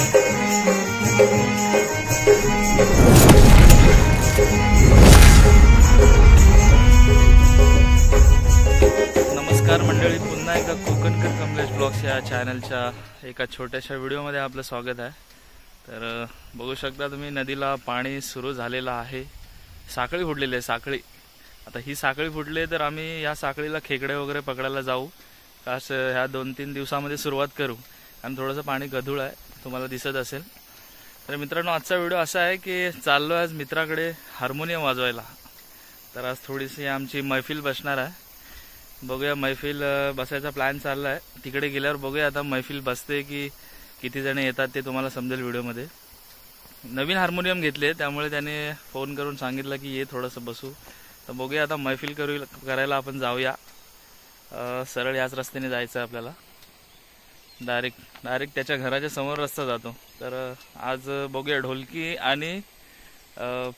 नमस्कार मंडळी, पुन्हा एकदा कोकणकर कमलेश ब्लॉग्स या चॅनलच्या एका छोट्याशा व्हिडिओमध्ये आपलं स्वागत आहे। तर बघू शकता तुम्ही, नदीला पाणी सुरू झालेलं आहे। साखळी फुटलेली आहे, साखळी। आता ही साखळी फुटली तर आम्ही या साखळीला खेकडे वगैरे पकडायला जाऊ। खास ह्या 2-3 दिवसामध्ये सुरुवात करू, आणि थोडंसं पाणी गढूळ आहे, तुम्हाला दिसत असेल। तर मित्रांनो, आजचा व्हिडिओ असा आहे की चाललो आज मित्राकडे हार्मोनियम वाजवायला। तर आज थोडीशी आमची मैफिल बसणार आहे। बघूया, मैफिल बसायचा प्लॅन चालला आहे। तिकडे गेल्यावर बघूया आता मैफिल बसते की किती जण येतात ते तुम्हाला समजेल व्हिडिओमध्ये। नवीन हार्मोनियम घेतले, त्यामुळे त्याने फोन करून सांगितलं की ये थोडंसं बसू। तर बघूया आता मैफिल करायला आपण जाऊया। सरळ याच रस्त्याने जायचं आपल्याला, डायरेक्ट त्याच्या घराच्या समोर रस्ता जातो। तर आज बघूया, ढोलकी आणि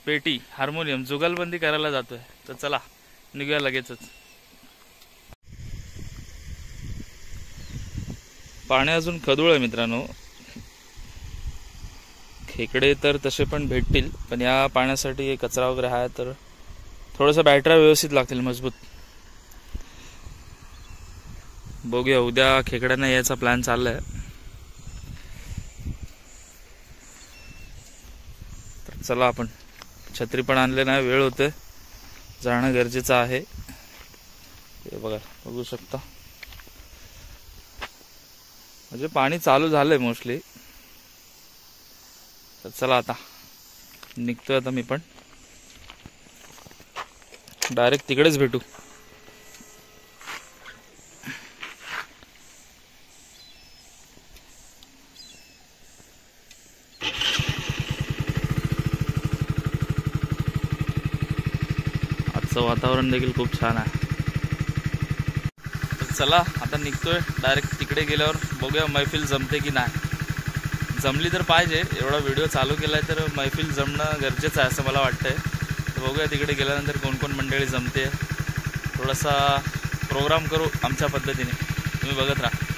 पेटी हार्मोनियम जुगलबंदी करायला जातोय। तर चला निघूया लगेचच। पाणी अजून खदूळ आहे मित्रांनो। खेकडे तर तसे पण भेटतील, पण या पाण्यासाठी कचरा वगैरे आहे, तर थोडंसं बॅटऱ्या व्यवस्थित लागतील, मजबूत। बघूया, उद्या खेकड्यांना यायचा प्लॅन चाललाय। तर चला, आपण छत्री पण आणले नाही, वेळ होते, जाणं गरजेचं आहे। हे बघा, बघू शकता, म्हणजे पाणी चालू झालंय मोस्टली। तर चला आता निघतोय। आता मी पण डायरेक्ट तिकडेच भेटू। आजचं वातावरण देखील खूप छान आहे। तर चला आता निघतोय डायरेक्ट तिकडे। गेल्यावर बघूया मैफिल जमते की नाही। जमली तर पाहिजे, एवढा व्हिडिओ चालू केलाय तर मैफिल जमणं गरजेचं आहे असं मला वाटतंय। तर बघूया तिकडे गेल्यानंतर कोण कोण मंडळी जमते। थोडासा प्रोग्राम करू आमच्या पद्धतीने, तुम्ही बघत राहा।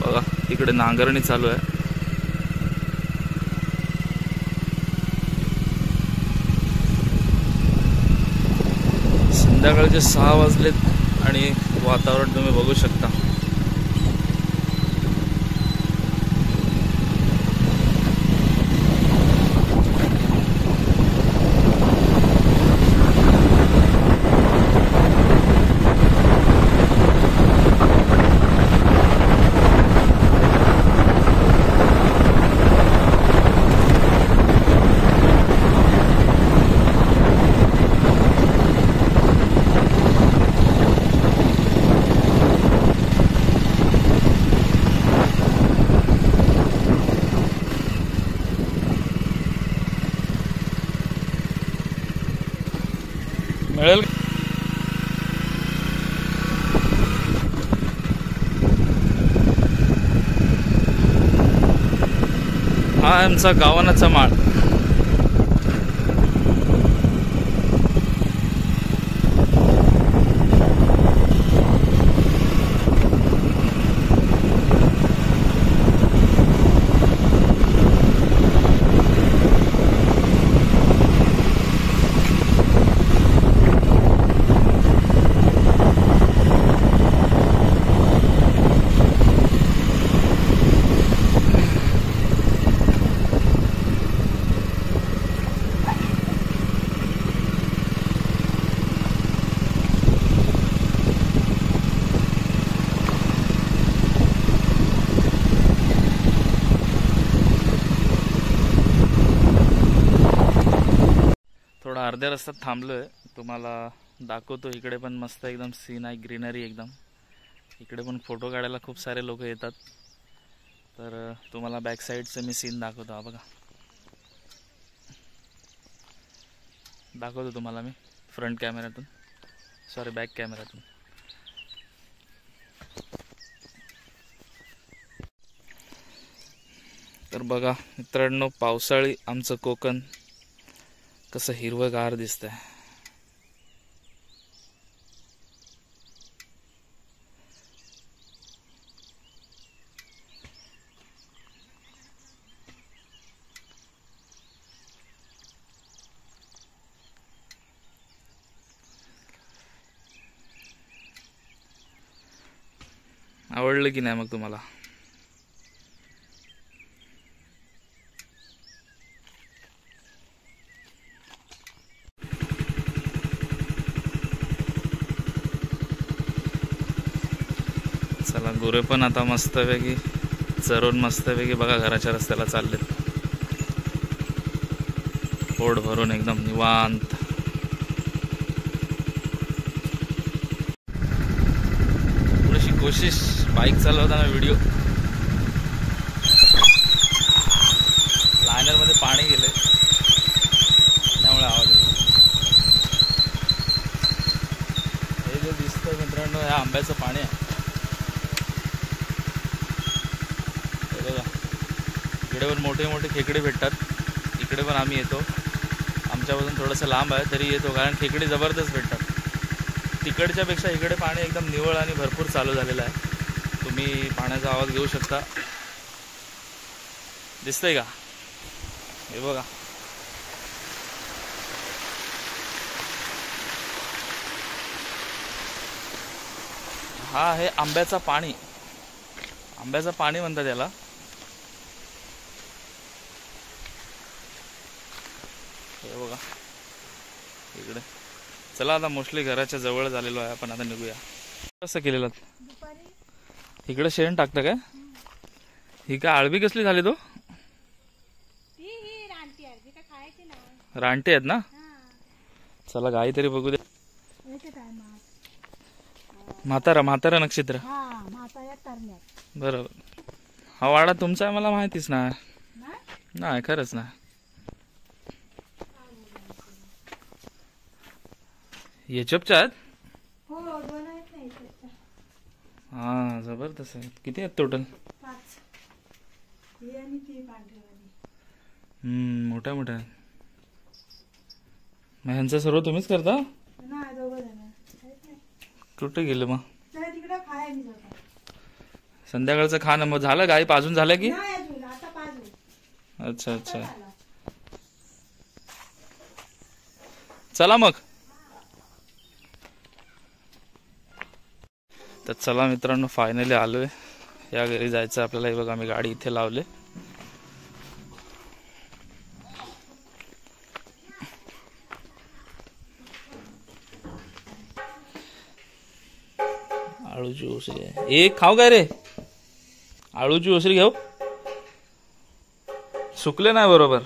बघा, तिकडे नांगरणी चालू आहे। संध्याकाळचे 6 वाजलेत आणि वातावरण तुम्ही बघू शकता। मिळेल। हा आमचा गावानाचा माळ। थोडा अर्ध्या रस्त्यात थांबलोय, तुम्हाला दाखवतो। इकडे पण मस्त एकदम सीन आहे, ग्रीनरी एकदम। इकडे पण फोटो काढायला खूप सारे लोक येतात। तर तुम्हाला बॅक साईडचं मी सीन दाखवतो। हा बघा, दाखवतो तुम्हाला मी फ्रंट कॅमेऱ्यातून, सॉरी बॅक कॅमेऱ्यातून। तर बघा मित्रांनो, पावसाळी आमचं कोकण कसं हिरवंगार दिसतंय। आवडलं की नाही मग तुम्हाला? चला, गुरे पण आता मस्तपैकी चरून मस्तपैकी बघा घराच्या रस्त्याला चाललेत, पोट भरून एकदम निवांत. थोडीशी कोशिश बाईक चालवताना व्हिडिओ. लायनर मध्ये पाणी गेले त्यामुळे आवाज येतो. हे जे दिसतंय मित्रांनो, हे आंब्याचं पाणी आहे. इकडे पण मोठे मोठे खेकडे भेटतात. इकडे पण आम्ही येतो. आमच्यापासून थोडंसं लांब आहे तरी येतो, कारण खेकडे जबरदस्त भेटतात. तिकडच्या पेक्षा इकडे पाणी एकदम निवळ आणि भरपूर चालू झालेलं आहे. तुम्ही पाण्याचा आवाज घेऊ शकता. दिसतंय का? हे बघा. हा आहे आंब्याचा पाणी. आंब्याचं पाणी म्हणतात याला. हे बघा इकडे. चला आता मोस्टली घराच्या जवळ झालेलो आहे आपण, आता निघूया. कसं केलेलं इकडे शेण टाकतं काय? ही काय आळबी कसली झाली? तो रानटी आहेत ना? चला गाई तरी बघू दे. म्हातारा नक्षत्र. बरोबर. हा वाडा तुमचा आहे मला माहितीच नाही. खरंच नाही. याच्यापच्या आहेत? हा जबरदस्त आहेत. किती आहेत टोटल? मोठ्या मोठ्या आहेत. मग ह्यांचं सर्व तुम्हीच करता? कुठे गेलं मग? संध्याकाळचं खाणं मग झालं? गाई पाजून झालं की? अच्छा. चला मग. तर चला मित्रांनो, फायनली आलोय. या घरी जायचं आपल्याला. हे बघा, आम्ही गाडी इथे लावले. आळूची ओसरी आहे. एक खाऊ काय रे? आळूची ओसरी घेऊ. सुकले नाही बरोबर.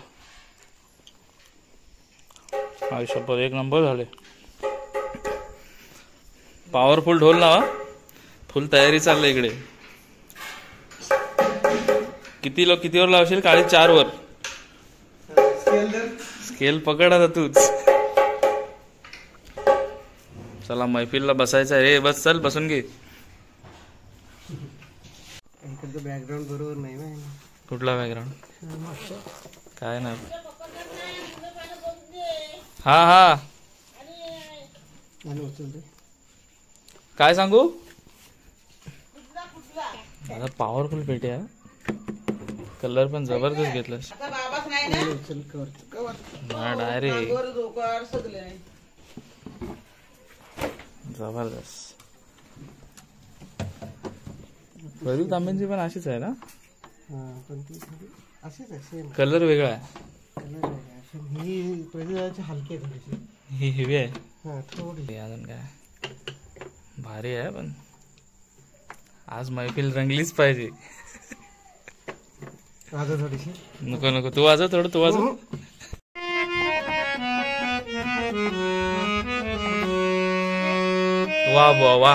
आयुष्यभर एक नंबर झाले. पॉवरफुल ढोल लावा. फुल तयारी चालली इकडे. कितीवर लावशील? 4.5 वर. स्केल पकड आता तूच. चला मैफिलला बसायचं रे. बस चल, बसून घे. बॅकग्राऊंड बरोबर नाही ना. कुठला बॅकग्राऊंड? काय नाही. हा काय सांगू? पॉवरफुल पेटी आहे. कलर पण जबरदस्त घेतला. डायरेक्ट जबरदस्त. प्रदीप तांबेंची पण अशीच आहे ना? कलर वेगळा आहे. हलकी आहे. ही हेवी आहे. थोडी अजून काय भारी आहे. पण आज मैफिल रंगलीच पाहिजे. थोडीशी नको तू वाजव थोडं. तू वाजव. वा.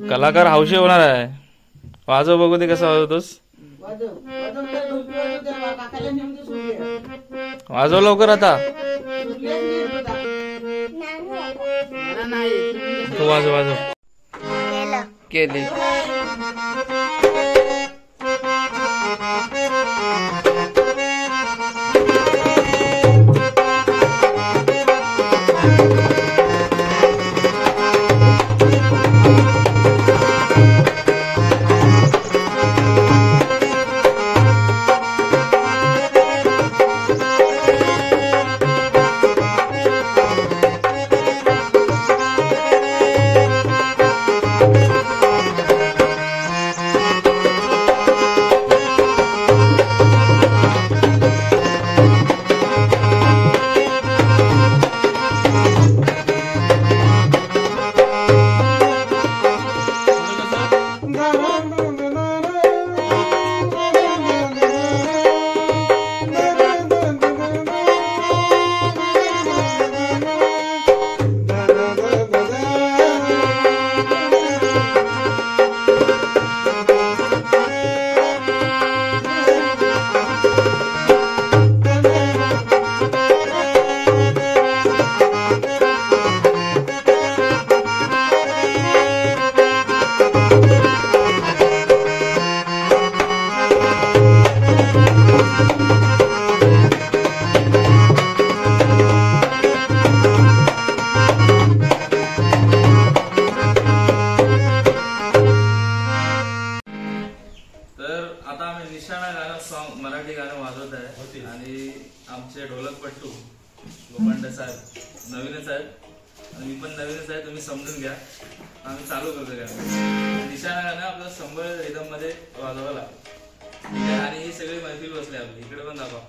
कलाकार हौशी होणार आहे. वाजव बघू दे कसं वाजवतोस. वाजव लवकर आता. तू वाजव वाजव केली. मराठी गाणं वाजवत आहे आणि आमचे ढोलकपट्टू गोपांडे साहेब नवीनच आहेत आणि मी पण नवीनच आहे, तुम्ही समजून घ्या. आम्ही चालू करतो गाणं. निशाणा गाणं आपलं संबळ रिदम मध्ये वाजवावं लागतं आणि ही सगळी मैफिल बसली आपली. इकडे पण दाखवा.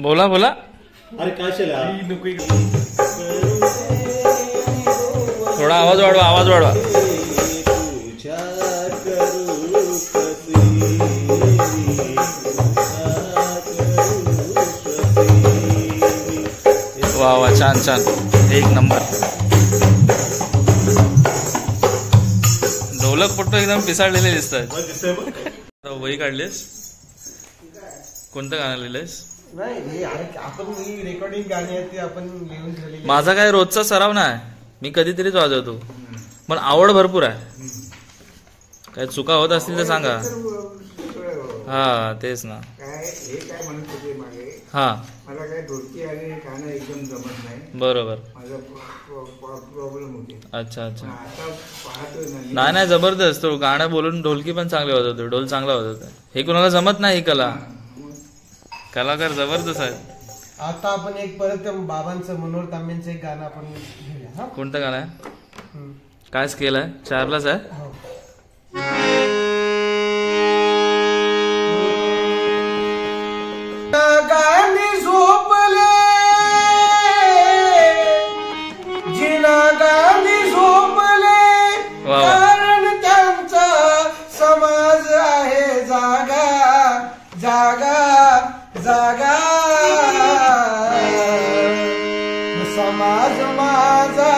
बोला बोला. अरे काय थोडा आवाज वाढवा, आवाज वाढवा. वा वा, छान छान, एक नंबर. ढोलकपट्टू एकदम पिसाळलेले दिसत आहेत. वही काढलेस? कोणतं गाणं लिहिलंयस? नाही, आपण रेकॉर्डिंग गाणी आहेत ती आपण लिहून ठेवली. माझा काय रोजचा सराव नाही, मी कधीतरीच वाजवतो, पण आवड भरपूर आहे. काय चुका होत असतील तर सांगा. हा तेच ना. काय म्हणत होते मागे, हा मला काय ढोलकी आणि गाणं एकदम जमत नाही. बरोबर, माझा प्रॉब्लेम होते. अच्छा अच्छा. आता पाहतोय नाही नाही, जबरदस्त. तो गाणं बोलून ढोलकी पण चांगले वाजवतो, ढोल चांगला वाजवतो. हे कुणाला जमत नाही ही कला. कलाकार जबरदस्त आहेत. आता आपण एक परत बाबांचं मनोहर तांबेंचं एक गाणं आपण घेऊया. हा कोणतं गाणं आहे? काय स्केल आहे? 4लाच आहे. हो. गाणी झोपले जिना गाणी झोपले वा वा. कारण त्यांचा समाज आहे जागा जागा जागा. समाज माझा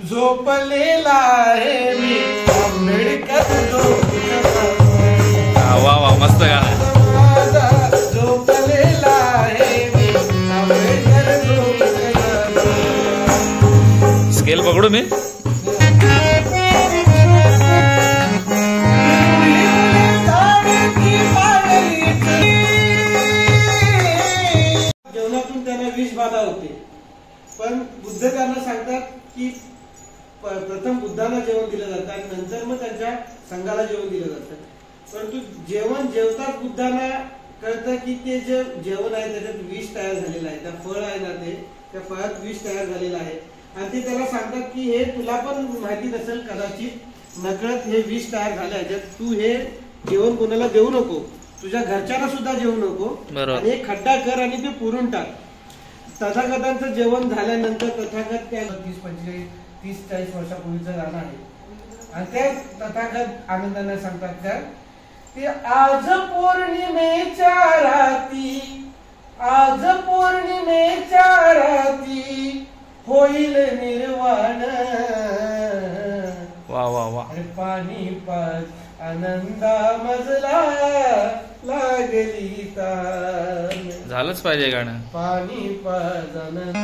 झोपलेला आहे मी आंबेडकर वा वा, मस्त गाणं आहे. माझा झोपलेला आहे मी आंबेडकर स्केल पकडू मी? जेवणातून त्यांना विष बाधा होते, पण बुद्ध त्यांना सांगतात की प्रथम बुद्धांना जेवण दिलं जातं आणि नंतर मग त्यांच्या संघाला जेवण दिलं जातं. परंतु जेवण जेवताच बुद्धांना कळतं की ते जे जेवण आहे त्याच्यात विष तयार झालेलं आहे. त्या फळ आहे ना ते, त्या फळात विष तयार झालेलं आहे आणि ते त्याला सांगतात की हे तुला पण माहिती नसेल कदाचित, नकळत हे विष तयार झालं आहे, तू हे जेवण कोणाला देऊ नको, तुझ्या घरच्यांना सुद्धा जेवू नको आणि एक खड्डा कर आणि ते पुरून टाक. तथागतांचं जेवण झाल्यानंतर तथागत त्या 30-40 वर्षापूर्वीचं गाणं आहे आणि ते तथागत आनंदाने सांगतात का ते आज पौर्णिमेच्या राती होईल निर्वाण. वा वा वा. पानिपत आनंदा मजला लागली तान. झालंच पाहिजे गाणं. पानिपत आनंद.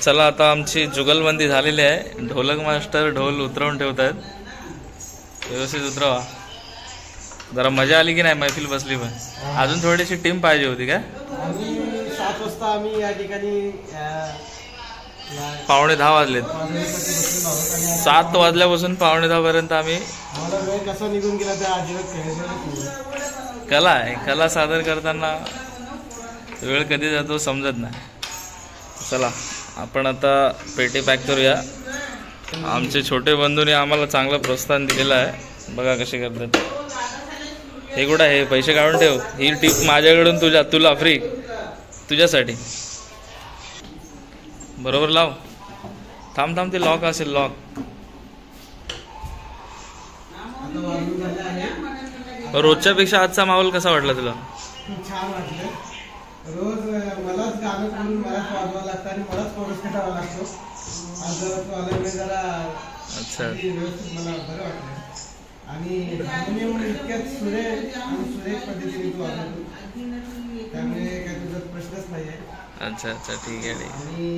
चला आता आमची जुगलबंदी झालेली आहे. ढोलक मास्टर ढोल उतरवून ठेवत आहेत. व्यवस्थित उतरवा. जरा मजा आली की नाही मैफिल बसली? पण अजून थोडीशी टीम पाहिजे होती का? आणि 7 वाजता आम्ही या ठिकाणी 9:45 वाजलेत. 7 वाजल्यापासून 9:45 पर्यंत आम्ही आम्हाला वेळ कसा निघून गेला त्या अजिबात कळलं. कला आहे. कला सादर करताना वेळ कधी जातो समजत नाही. चला आपण आता पेटी पॅक करूया. आमचे छोटे बंधूने आम्हाला चांगलं प्रोत्साहन दिलेलं आहे. बघा कसे करतात. हे कुठं आहे? पैसे काढून ठेव. ही टिप माझ्याकडून तुला फ्री, तुझ्यासाठी. बरोबर लाव. थांब ते लॉक असेल. लॉक रोजच्या पेक्षा आजचा माहोल कसा वाटला तुला? खूप छान वाटलं. रोज मलाच गाणं करून मलाच वाजवावं लागतं आणि मलाच कोरस करावा लागतो. आज तो आल्यामुळे जरा अच्छा व्यवस्थित मला बरं वाटलं. आणि हार्मोनियम इतक्यात सुरेख पद्धतीने तू वाजवतो, त्यामुळे काय तुझा प्रश्नच नाही आहे. अच्छा ठीक आहे. आणि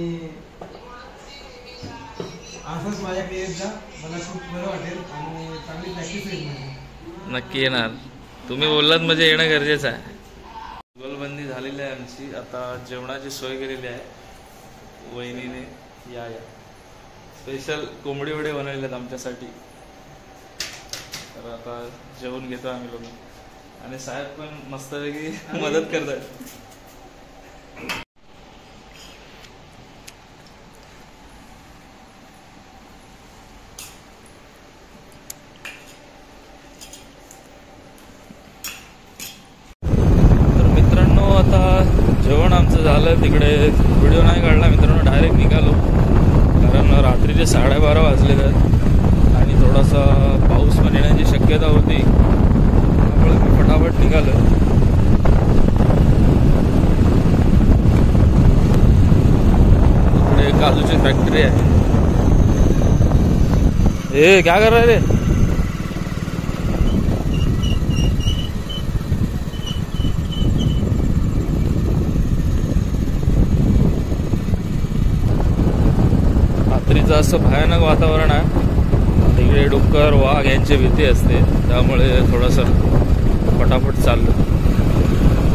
असंच माझ्याकडे येत जा. मला खूप बरं वाटेल आणि चांगली प्रॅक्टिस होईल माझी. नक्की येणार. तुम्ही बोललात म्हणजे येणं गरजेचं आहे. जुगलबंदी झालेली आहे आमची. आता जेवणाची सोय केलेली आहे वहिनीने. या स्पेशल कोंबडी वडे बनवलेले आहेत आमच्यासाठी. तर आता जेवून घेतो आम्ही लोक. आणि साहेब पण मस्तपैकी मदत करतात. जेवण आमचं झालं. तिकडे व्हिडिओ नाही काढला मित्रांनो. डायरेक्ट निघालो कारण रात्रीचे 12:30 वाजले आहेत आणि थोडासा पाऊस पण येण्याची शक्यता होती. त्यामुळे मी फटाफट निघालो. इकडे काजूची फॅक्टरी आहे. ए क्या कर रहे रे? रात्रीचं असं भयानक वातावरण आहे. तिकडे डुक्कर वाघ यांची भीती असते. त्यामुळे थोडंसं फटाफट चाललो.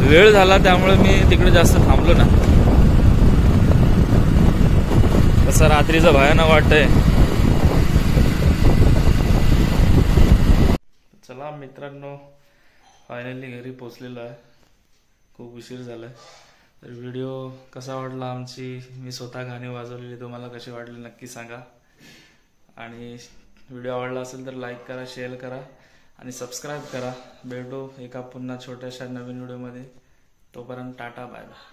वेळ झाला त्यामुळे मी तिकडे जास्त थांबलो ना. कसं रात्रीचं भयानक वाटतंय. चला मित्रांनो फायनली घरी पोचलेलो आहे. खूप उशीर झालाय. तर व्हिडिओ कसा वाटला आमची मी स्वतः गाणी वाजवलेली तुम्हाला कशी वाटली नक्की सांगा. आणि व्हिडिओ आवडला असेल तर लाईक करा, शेअर करा आणि सबस्क्राईब करा. भेटू एका पुन्हा छोट्याशा नवीन व्हिडिओमध्ये. तोपर्यंत टाटा बाय बाय.